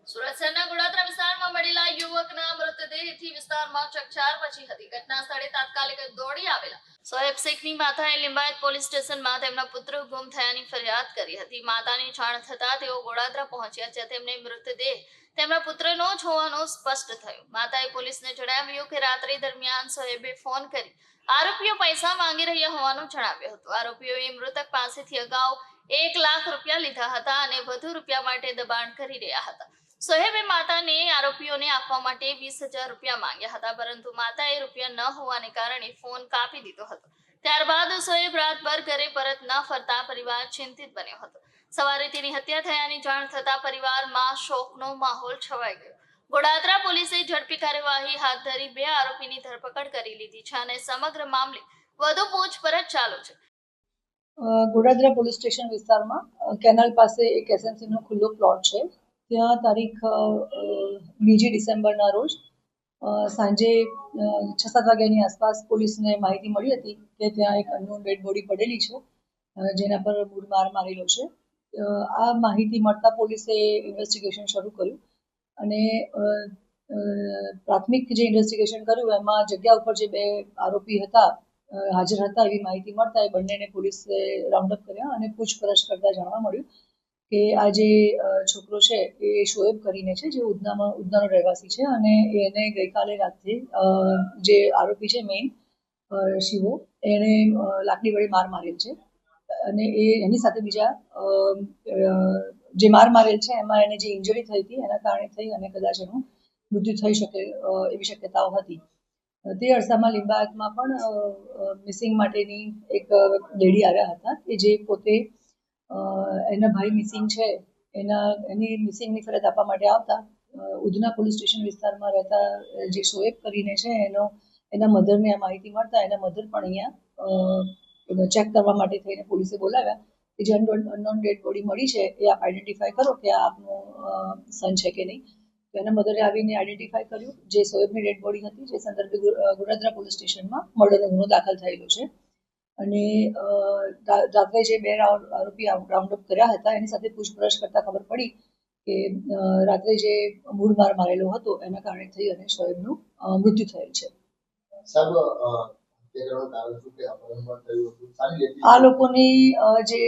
સુરત શહેરના ગોળાદરા વિસ્તારમાં મળેલા યુવકના મૃતદેહથી વિસ્તારમાં ચકચાર મચી હતી। ઘટના સ્થળે તાત્કાલિક દોડી આવેલા સોએબ શેખની માતાએ લિંબાયત પોલીસ સ્ટેશનમાં તેમના પુત્ર ગુમ થયાની ફરિયાદ કરી હતી। માતાની જાણ થતાં તેઓ ગોળાદરા પહોંચ્યા, જ્યાં તેમને મૃતદેહ તેમના પુત્રનો જ હોવાનું સ્પષ્ટ થયું। માતાએ પોલીસને જણાવ્યું કે રાત્રિ દરમિયાન સોએબે ફોન કરી આરોપીઓ પૈસા માંગી રહ્યા હોવાનું જણાવ્યું હતું। આરોપીઓએ મૃતક પાસેથી અગાઉ 1 લાખ રૂપિયા લીધા હતા અને વધુ રૂપિયા માટે દબાણ કરી રહ્યા હતા। સોહેબે માતાને આરોપીઓને આપવા માટે 20,000 રૂપિયા માંગ્યા હતા, પરંતુ માતાએ રૂપિયા ન હોવાને કારણે ફોન કાપી દીધો હતો। ત્યારબાદ સોહેબ રાતભર ઘરે પરત ન ફરતા પરિવાર ચિંતિત બન્યો હતો। સવારે તેની હત્યા થયાની જાણ થતા પરિવારમાં શોકનો માહોલ છવાઈ ગયો। ગોળાદરા પોલીસે ઝડપી કાર્યવાહી હાથ ધરી 2 આરોપીની ધરપકડ કરી લીધી છે અને સમગ્ર મામલે વધુ પૂછપરછ ચાલુ છે। ગોળાદરા પોલીસ સ્ટેશન વિસ્તારમાં કેનાલ પાસે એક એસએનસીનો ખુલ્લો પ્લોટ છે। ત્યાં તારીખ 2 ડિસેમ્બરના રોજ સાંજે 6-7 વાગ્યાની આસપાસ પોલીસને માહિતી મળી હતી કે ત્યાં એક અનનોન ડેડ બોડી પડેલી છે, જેના પર મૂળ માર મારેલો છે। આ માહિતી મળતા પોલીસે ઇન્વેસ્ટિગેશન શરૂ કર્યું અને પ્રાથમિક જે ઇન્વેસ્ટિગેશન કર્યું એમાં જગ્યા ઉપર જે 2 આરોપી હતા હાજર હતા એવી માહિતી મળતા એ બંનેને પોલીસે રાઉન્ડ અપ કર્યા અને પૂછપરછ કરતા જાણવા મળ્યું કે આ જે છોકરો છે એ શોએબ કરીને છે, જે ઉધનાનો રહેવાસી છે અને એને ગઈકાલે રાત્રે જે આરોપી છે મેઇન શિવો, એને લાકડી વડે માર મારેલ છે અને એની સાથે બીજા જે માર મારેલ છે એમાં એને જે ઇન્જરી થઈ હતી એના કારણે થઈ અને કદાચ એનું મૃત્યુ થઈ શકે એવી શક્યતાઓ હતી। તે અરસામાં લિંબાયતમાં પણ મિસિંગ માટેની એક લેડી આવ્યા હતા કે જે પોતે એના ભાઈ મિસિંગ છે એની મિસિંગની ફરિયાદ આપવા માટે આવતા ઉધના પોલીસ સ્ટેશન વિસ્તારમાં રહેતા જે શોએબ કરીને છે એના મધરને આ માહિતી મળતા એના મધર પણ અહીંયા ચેક કરવા માટે થઈને પોલીસે બોલાવ્યા કે જે અનનોન ડેડ બોડી મળી છે એ આપ આઈડેન્ટિફાય કરો કે આ આપનું સન છે કે નહીં। તો એના મધરે આવીને આઈડેન્ટિફાય કર્યું જે સોએબની ડેડ બોડી હતી, જે સંદર્ભે ગોળાદરા પોલીસ સ્ટેશનમાં મર્ડરનો ગુનો દાખલ થયેલો છે અને રાત્રે જે 2 આરોપી રાઉન્ડ અપ કર્યા હતા એની સાથે પૂછપરછ કરતા ખબર પડી કે રાત્રે જે મૂળ માર મારેલો હતો એના કારણે થઈ અને શોએબનું મૃત્યુ થયેલ છે। આ લોકોની જે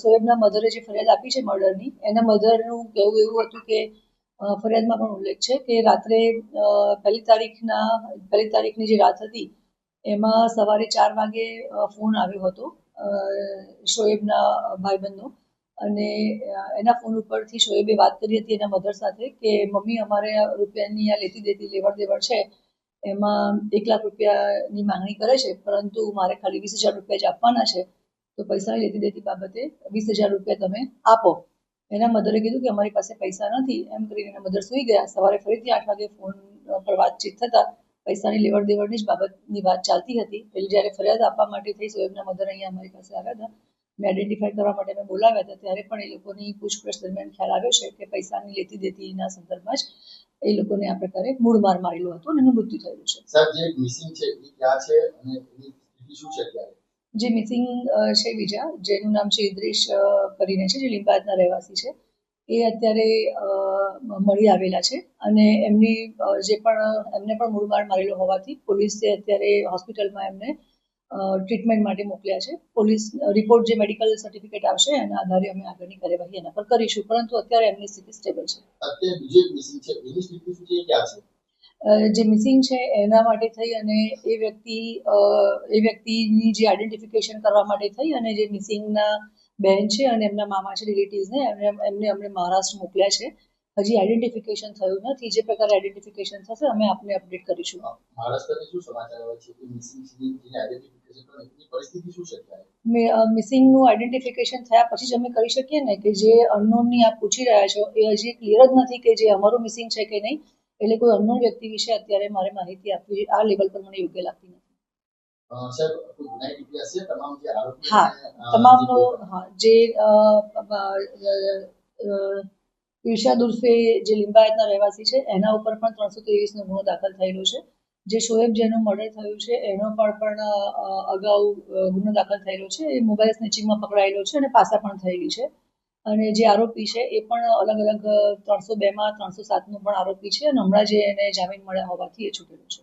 શોએબના મધરે જે ફરિયાદ આપી છે મર્ડરની, એના મધરનું કહેવું એવું હતું કે ફરિયાદમાં પણ ઉલ્લેખ છે કે રાત્રે 1 તારીખની જે રાત હતી એમાં સવારે 4 વાગે ફોન આવ્યો હતો શોએબના ભાઈબંધનો અને એના ફોન ઉપરથી શોએબે વાત કરી હતી એના મધર સાથે કે મમ્મી અમારે રૂપિયાની આ લેતી દેતી લેવડ દેવડ છે એમાં 1 લાખ રૂપિયાની માંગણી કરે છે, પરંતુ મારે ખાલી 20,000 રૂપિયા જ આપવાના છે, તો પૈસાની લેતી દેતી બાબતે 20,000 રૂપિયા તમે આપો। એના મધરે કીધું કે અમારી પાસે પૈસા નથી એમ કરીને એના મધર સૂઈ ગયા। સવારે ફરીથી 8 વાગે ફોન પર વાતચીત થતા પૈસાની લેવડ દેવડની જ બાબતની વાત ચાલતી હતી। એટલે જ્યારે ફરિયાદ આપવા માટે થઈ સોએબના મધર અહીંયા અમારી પાસે આવ્યા હતા, મેં આઈડેન્ટિફાય કરવા માટે મેં બોલાવ્યા હતા, ત્યારે પણ એ લોકોની પૂછપરછ દરમિયાન ખ્યાલ આવ્યો છે કે પૈસાની લેતી દેતીના સંદર્ભમાં જ એ લોકોને આ પ્રકારે મૂળ માર મારેલો હતો અને એનું મૃત્યુ થયેલું છે। સર, જે મિસિંગ છે એ ક્યાં છે અને એની સ્થિતિ શું છે અત્યારે? જે મિસિંગ છે બીજા, જેનું નામ છે ઇદ્રીશ કરીને છે, જે લિંબાયતના રહેવાસી છે, એ અત્યારે મળી આવેલા છે અને એમને પણ મૂળ માર મારેલો હોવાથી પોલીસે અત્યારે હોસ્પિટલમાં એમને ટ્રીટમેન્ટ માટે મોકલ્યા છે। પોલીસ રિપોર્ટ જે મેડિકલ સર્ટિફિકેટ આવશે એના આધારે અમે આગળની કાર્યવાહી એના પર કરીશું, પરંતુ અત્યારે એમની સ્થિતિ સ્ટેબલ છે। અત્યારે બીજી એક મિસિંગ છે, એની સ્થિતિ શું છે, એ ક્યાં છે? જે મિસિંગ છે એના માટે થઈ અને એ વ્યક્તિની જે આઈડેન્ટિફિકેશન કરવા માટે થઈ અને જે મિસિંગના બહેન છે અને એમના મામા છે રિલેટિવ્સને એમને અમને મહારાષ્ટ્ર મોકલ્યા છે। હજી આઈડેન્ટિફિકેશન થયું નથી, જે પ્રકારે આઈડેન્ટિફિકેશન થશે અમે આપને અપડેટ કરીશું। મહારાષ્ટ્રની શું સમાચાર આવે છે કે મિસિંગ આઈડેન્ટિફિકેશન પણ એની પરિસ્થિતિ શું છે? મિસિંગનું આઈડેન્ટિફિકેશન થયા પછી જ અમે કરી શકીએ ને, કે જે અનનોનની આપ પૂછી રહ્યા છો એ હજી ક્લિયર જ નથી કે જે અમારું મિસિંગ છે કે નહીં, એટલે કોઈ અનનોન વ્યક્તિ વિશે અત્યારે મારે માહિતી આપવી આ લેવલ પર મને યોગ્ય લાગતી નથી। હા, તમામનો જે ઇરશાદ ઉર્ફે જે લિંબાયતના રહેવાસી છે એના ઉપર પણ 323નો ગુનો દાખલ થયેલો છે। જે શોએબ જેનું મર્ડર થયું છે એનો પણ અગાઉ ગુનો દાખલ થયેલો છે, એ મોબાઈલ સ્નેચિંગમાં પકડાયેલો છે અને પાસા પણ થયેલી છે અને જે આરોપી છે એ પણ અલગ અલગ 302 માં 307 નો પણ આરોપી છે અને હમણાં જે એને જામીન મળ્યા હોવાથી એ છૂટેલો છે.